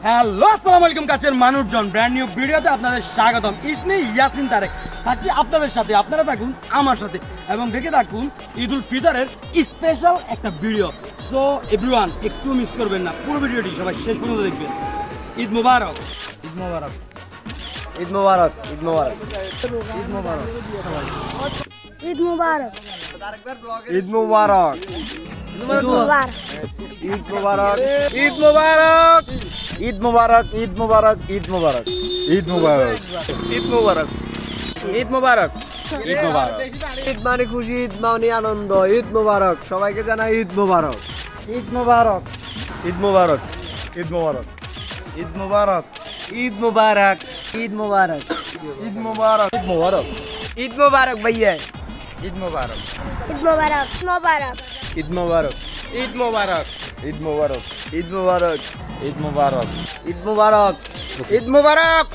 Hello আসসালামু আলাইকুম কাছের মানুষজন, ব্র্যান্ড নিউ ভিডিওতে আপনাদের স্বাগতম। ইসমি ইয়াসিন তারেক থাকছি আপনাদের সাথে, আপনারা থাকুন আমার সাথে এবং দেখে থাকুন ঈদুল ফিতরের স্পেশাল একটা ভিডিও। সো এভরিওয়ান একটু মিস করবেন না, পুরো ভিডিওটি সবাই শেষ পর্যন্ত দেখবেন। ঈদ মুবারক, ঈদ মুবারক, ঈদ মুবারক, ঈদ মুবারক, ঈদ মুবারক, ঈদ মুবারক। ঈদ মুবারক, ঈদ মুবারক। ঈদ মুবারক, ঈদ মুবারক, ঈদ মুবারক, ঈদ মুবারক, ঈদ মুবারক, ঈদ মুবারক, ঈদ মুবারক, ঈদ মুবারক। ঈদ মুবারক। ঈদ মানে খুশি, ঈদ মানে আনন্দ। ঈদ মুবারক, সবাইকে জানাই ঈদ মুবারক। ঈদ মুবারক, ঈদ মুবারক, ঈদ মুবারক, ঈদ মুবারক, ঈদ মুবারক, ঈদ মুবারক, ঈদ মুবারক, ঈদ মুবারক, ঈদ মুবারক ভাইয়া, ঈদ মুবারক, ঈদ মুবারক। মুবারক। ঈদ মুবারক, ঈদ মুবারক, ঈদ মুবারক, ঈদ মুবারক, ঈদ মুবারক, ঈদ মুবারক, ঈদ মুবারক।